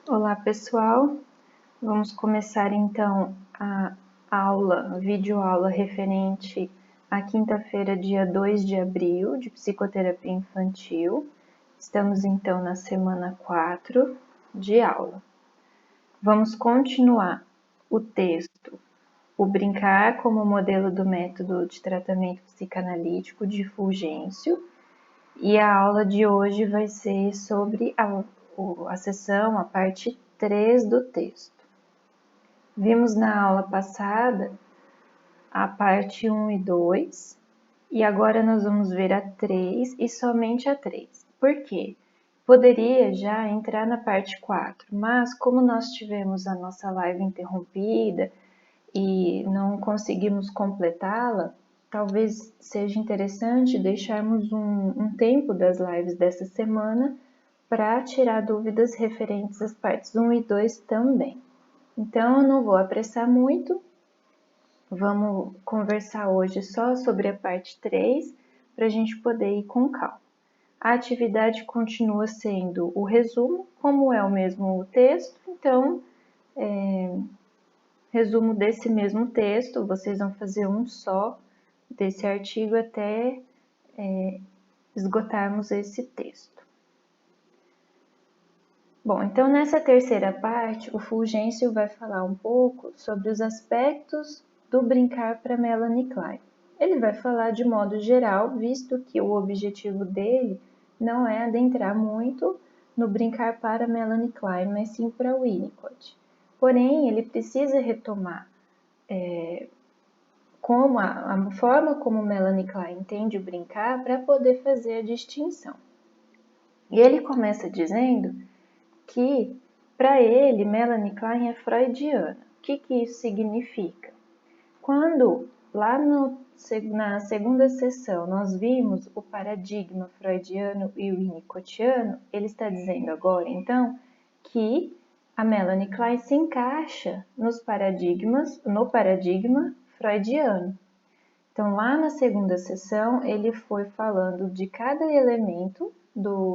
Olá pessoal, vamos começar então a videoaula referente à quinta-feira, dia 2 de abril, de psicoterapia infantil. Estamos então na semana 4 de aula. Vamos continuar o texto, o brincar como modelo do método de tratamento psicanalítico de Fulgêncio, e a aula de hoje vai ser sobre a sessão, a parte 3 do texto. Vimos na aula passada a parte 1 e 2, e agora nós vamos ver a 3 e somente a 3. Por quê? Poderia já entrar na parte 4, mas como nós tivemos a nossa live interrompida e não conseguimos completá-la, talvez seja interessante deixarmos um tempo das lives dessa semana para tirar dúvidas referentes às partes 1 e 2 também. Então, eu não vou apressar muito, vamos conversar hoje só sobre a parte 3, para a gente poder ir com calma. A atividade continua sendo o resumo, como é o mesmo texto, então, resumo desse mesmo texto, vocês vão fazer um só desse artigo até esgotarmos esse texto. Bom, então nessa terceira parte, o Fulgêncio vai falar um pouco sobre os aspectos do brincar para Melanie Klein. Ele vai falar de modo geral, visto que o objetivo dele não é adentrar muito no brincar para Melanie Klein, mas sim para Winnicott. Porém, ele precisa retomar como a forma como Melanie Klein entende o brincar para poder fazer a distinção. E ele começa dizendo que, para ele, Melanie Klein é freudiana. O que isso significa? Quando, lá na segunda sessão, nós vimos o paradigma freudiano e o winnicottiano, ele está dizendo agora, então, que a Melanie Klein se encaixa no paradigma freudiano. Então, lá na segunda sessão, ele foi falando de cada elemento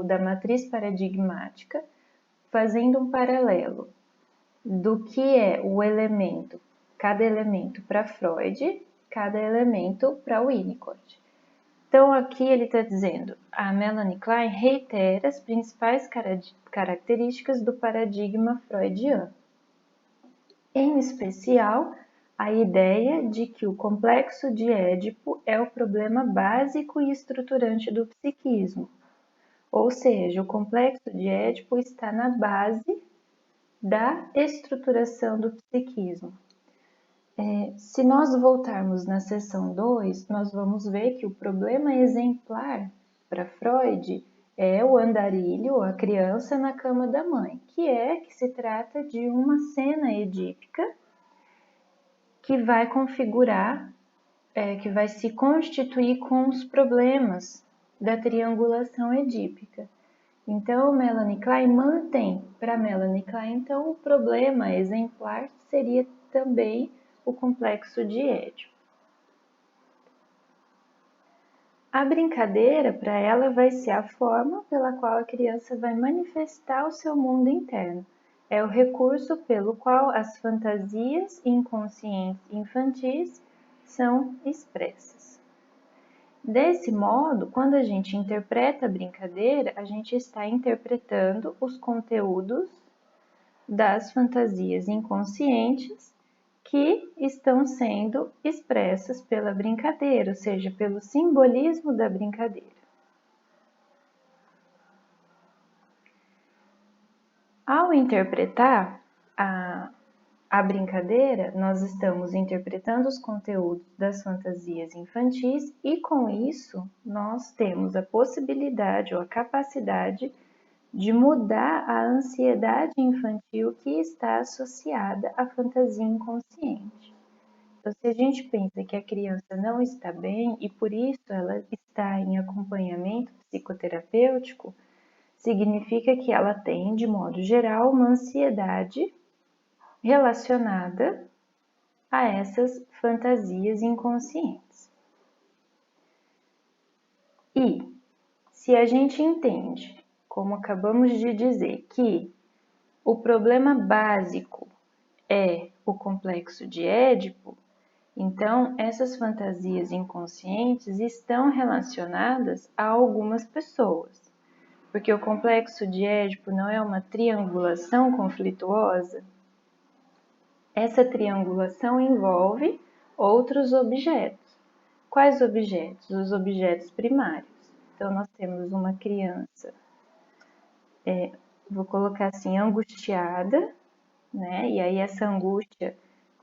da matriz paradigmática, fazendo um paralelo do que é o elemento, cada elemento para Freud, cada elemento para Winnicott. Então, aqui ele está dizendo, a Melanie Klein reitera as principais características do paradigma freudiano. Em especial, a ideia de que o complexo de Édipo é o problema básico e estruturante do psiquismo. Ou seja, o complexo de Édipo está na base da estruturação do psiquismo. Se nós voltarmos na seção 2, nós vamos ver que o problema exemplar para Freud é o andarilho, a criança na cama da mãe, que se trata de uma cena edípica que vai configurar, que vai se constituir com os problemas da triangulação edípica. Então, Melanie Klein mantém, para Melanie Klein, então, o problema exemplar seria também o complexo de Édipo. A brincadeira, para ela, vai ser a forma pela qual a criança vai manifestar o seu mundo interno. É o recurso pelo qual as fantasias inconscientes infantis são expressas. Desse modo, quando a gente interpreta a brincadeira, a gente está interpretando os conteúdos das fantasias inconscientes que estão sendo expressas pela brincadeira, ou seja, pelo simbolismo da brincadeira. Ao interpretar a brincadeira, nós estamos interpretando os conteúdos das fantasias infantis e, com isso, nós temos a possibilidade ou a capacidade de mudar a ansiedade infantil que está associada à fantasia inconsciente. Então, se a gente pensa que a criança não está bem e por isso ela está em acompanhamento psicoterapêutico, significa que ela tem, de modo geral, uma ansiedade relacionada a essas fantasias inconscientes. E se a gente entende, como acabamos de dizer, que o problema básico é o complexo de Édipo, então essas fantasias inconscientes estão relacionadas a algumas pessoas. Porque o complexo de Édipo não é uma triangulação conflituosa? Essa triangulação envolve outros objetos. Quais objetos? Os objetos primários. Então, nós temos uma criança, vou colocar assim, angustiada, né? E aí essa angústia,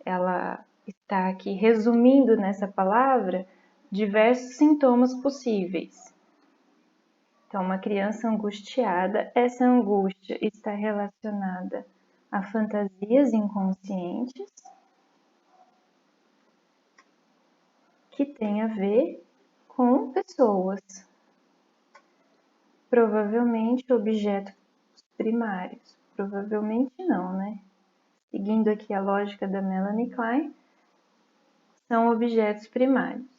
ela está aqui resumindo nessa palavra diversos sintomas possíveis. Então, uma criança angustiada, essa angústia está relacionada a fantasias inconscientes que têm a ver com pessoas, provavelmente objetos primários. Provavelmente não, né? Seguindo aqui a lógica da Melanie Klein, são objetos primários.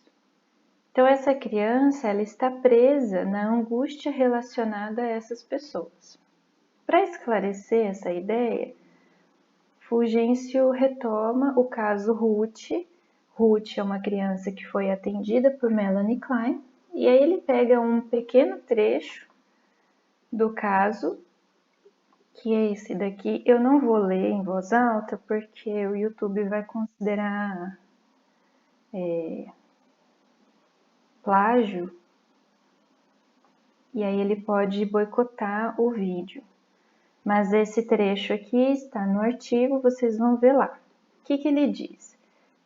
Então, essa criança, ela está presa na angústia relacionada a essas pessoas. Para esclarecer essa ideia, Fulgêncio retoma o caso Ruth. Ruth é uma criança que foi atendida por Melanie Klein, e aí ele pega um pequeno trecho do caso, que é esse daqui. Eu não vou ler em voz alta, porque o YouTube vai considerar plágio, e aí ele pode boicotar o vídeo. Mas esse trecho aqui está no artigo, vocês vão ver lá. O que ele diz?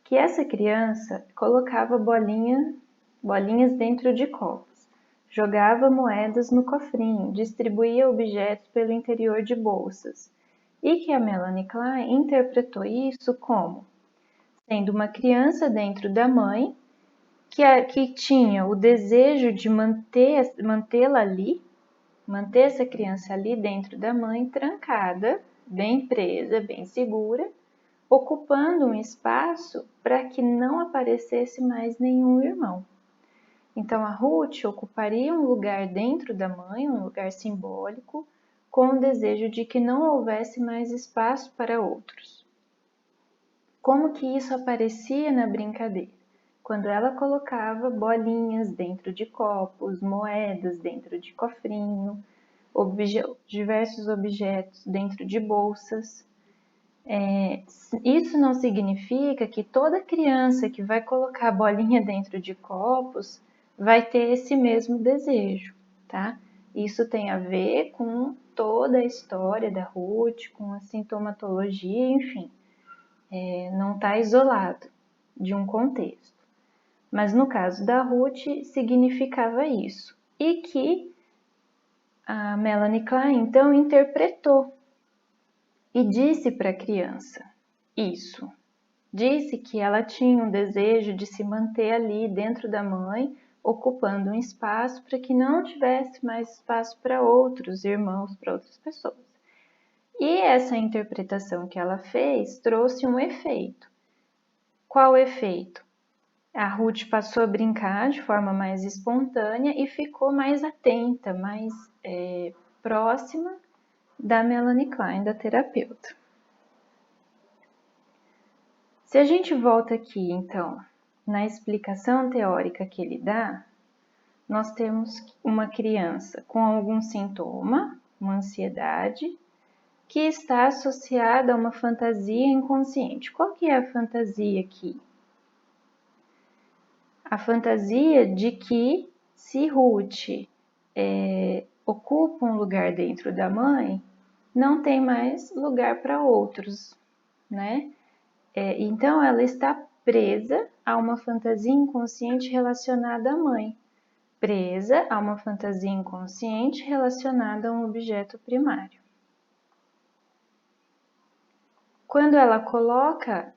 Que essa criança colocava bolinhas dentro de copos, jogava moedas no cofrinho, distribuía objetos pelo interior de bolsas, e que a Melanie Klein interpretou isso como sendo uma criança dentro da mãe que tinha o desejo de mantê-la ali, manter essa criança ali dentro da mãe, trancada, bem presa, bem segura, ocupando um espaço para que não aparecesse mais nenhum irmão. Então a Ruth ocuparia um lugar dentro da mãe, um lugar simbólico, com o desejo de que não houvesse mais espaço para outros. Como que isso aparecia na brincadeira? Quando ela colocava bolinhas dentro de copos, moedas dentro de cofrinho, diversos objetos dentro de bolsas. Isso não significa que toda criança que vai colocar bolinha dentro de copos vai ter esse mesmo desejo, tá? Isso tem a ver com toda a história da Ruth, com a sintomatologia, enfim. Não está isolado de um contexto. Mas no caso da Ruth, significava isso. E que a Melanie Klein, então, interpretou e disse para a criança isso. Disse que ela tinha um desejo de se manter ali dentro da mãe, ocupando um espaço para que não tivesse mais espaço para outros irmãos, para outras pessoas. E essa interpretação que ela fez trouxe um efeito. Qual efeito? A Ruth passou a brincar de forma mais espontânea e ficou mais atenta, mais próxima da Melanie Klein, da terapeuta. Se a gente volta aqui, então, na explicação teórica que ele dá, nós temos uma criança com algum sintoma, uma ansiedade, que está associada a uma fantasia inconsciente. Qual que é a fantasia aqui? A fantasia de que se Ruth ocupa um lugar dentro da mãe, não tem mais lugar para outros, né? Então ela está presa a uma fantasia inconsciente relacionada à mãe, presa a uma fantasia inconsciente relacionada a um objeto primário. Quando ela coloca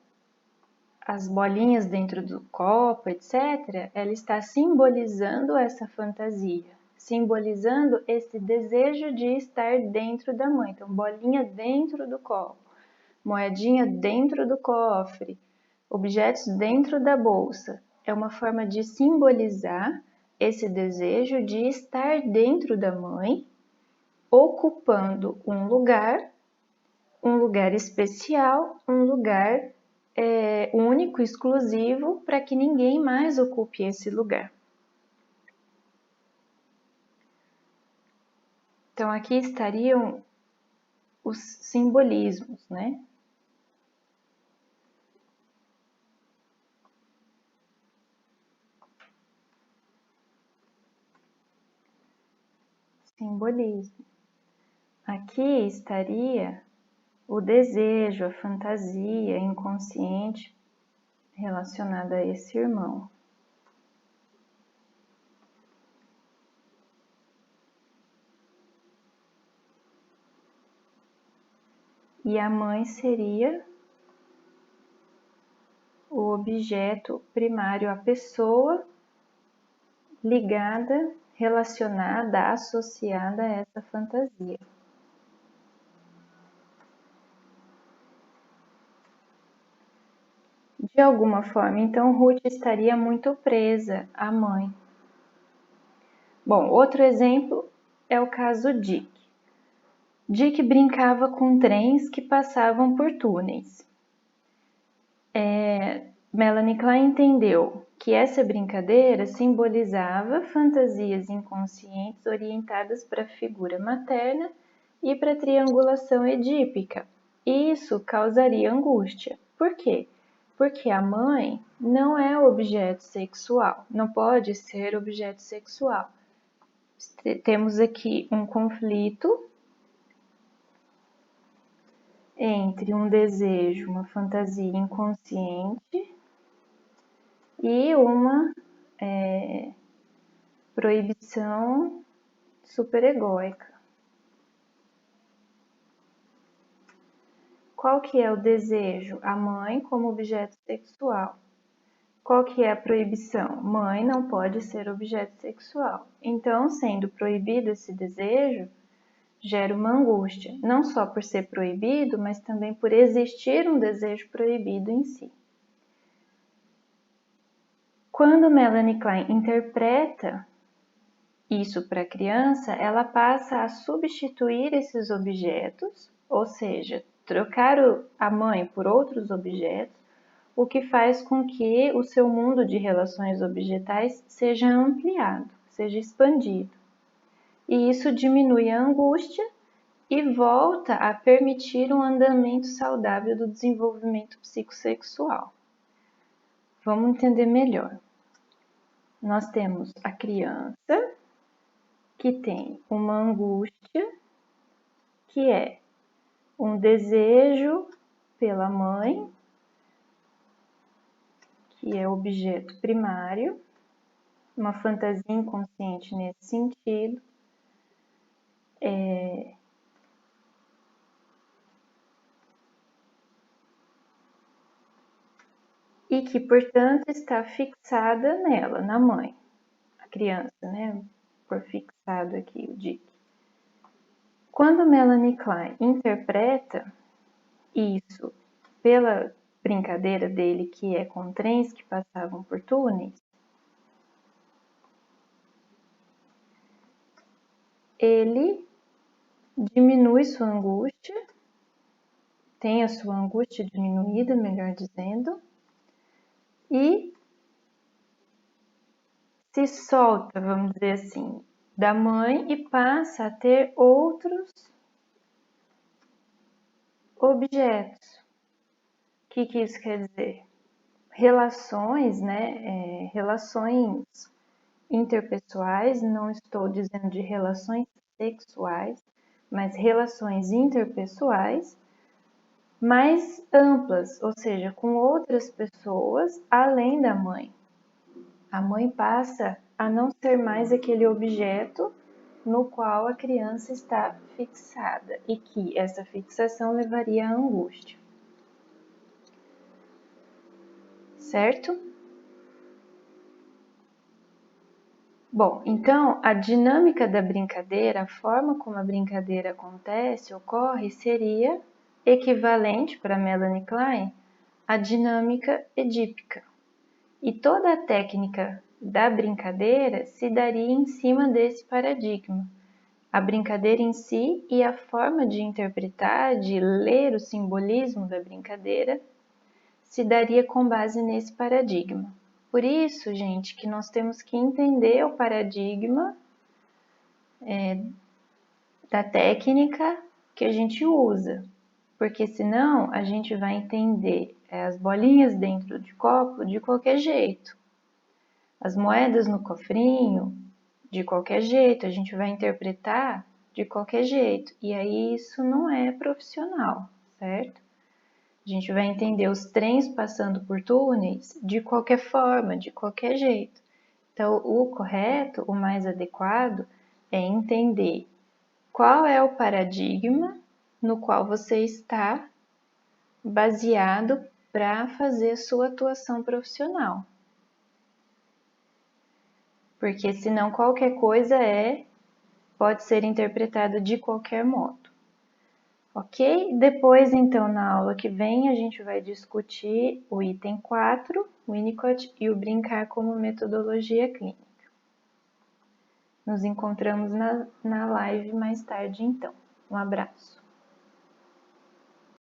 as bolinhas dentro do copo, etc., ela está simbolizando essa fantasia, simbolizando esse desejo de estar dentro da mãe. Então, bolinha dentro do copo, moedinha dentro do cofre, objetos dentro da bolsa. É uma forma de simbolizar esse desejo de estar dentro da mãe, ocupando um lugar um lugar especial, um lugar único, exclusivo, para que ninguém mais ocupe esse lugar. Então, aqui estariam os simbolismos, né? Simbolismo. Aqui estaria o desejo, a fantasia inconsciente relacionada a esse irmão. E a mãe seria o objeto primário, a pessoa ligada, relacionada, associada a essa fantasia. De alguma forma, então, Ruth estaria muito presa à mãe. Bom, outro exemplo é o caso Dick. Dick brincava com trens que passavam por túneis. Melanie Klein entendeu que essa brincadeira simbolizava fantasias inconscientes orientadas para a figura materna e para a triangulação edípica. Isso causaria angústia. Por quê? Porque a mãe não é objeto sexual, não pode ser objeto sexual. Temos aqui um conflito entre um desejo, uma fantasia inconsciente e uma proibição superegóica. Qual que é o desejo? A mãe como objeto sexual. Qual que é a proibição? Mãe não pode ser objeto sexual. Então, sendo proibido esse desejo, gera uma angústia, não só por ser proibido, mas também por existir um desejo proibido em si. Quando Melanie Klein interpreta isso para a criança, ela passa a substituir esses objetos, ou seja, trocar a mãe por outros objetos, o que faz com que o seu mundo de relações objetais seja ampliado, seja expandido. E isso diminui a angústia e volta a permitir um andamento saudável do desenvolvimento psicossexual. Vamos entender melhor. Nós temos a criança que tem uma angústia, que é um desejo pela mãe, que é objeto primário, uma fantasia inconsciente nesse sentido, e que, portanto, está fixada nela, na mãe, a criança, né? Por fixado aqui o Dick. Quando Melanie Klein interpreta isso pela brincadeira dele, que é com trens que passavam por túneis, ele diminui sua angústia, tem a sua angústia diminuída, melhor dizendo, e se solta, vamos dizer assim, da mãe e passa a ter outros objetos. O que isso quer dizer? Relações, né? Relações interpessoais, não estou dizendo de relações sexuais, mas relações interpessoais mais amplas, ou seja, com outras pessoas além da mãe. A mãe passa a não ser mais aquele objeto no qual a criança está fixada e que essa fixação levaria à angústia. Certo? Bom, então a dinâmica da brincadeira, a forma como a brincadeira acontece, ocorre, seria equivalente para Melanie Klein à dinâmica edípica. E toda a técnica da brincadeira se daria em cima desse paradigma, A brincadeira em si e a forma de interpretar, de ler o simbolismo da brincadeira, se daria com base nesse paradigma. Por isso, gente, que nós temos que entender o paradigma da técnica que a gente usa, porque senão a gente vai entender as bolinhas dentro de copo de qualquer jeito, as moedas no cofrinho de qualquer jeito, a gente vai interpretar de qualquer jeito, e aí isso não é profissional, certo? A gente vai entender os trens passando por túneis de qualquer forma, de qualquer jeito. Então, o correto, o mais adequado, é entender qual é o paradigma no qual você está baseado para fazer sua atuação profissional. Porque senão qualquer coisa pode ser interpretada de qualquer modo. Ok? Depois, então, na aula que vem, a gente vai discutir o item 4, o Winnicott, e o brincar como metodologia clínica. Nos encontramos na live mais tarde, então. Um abraço.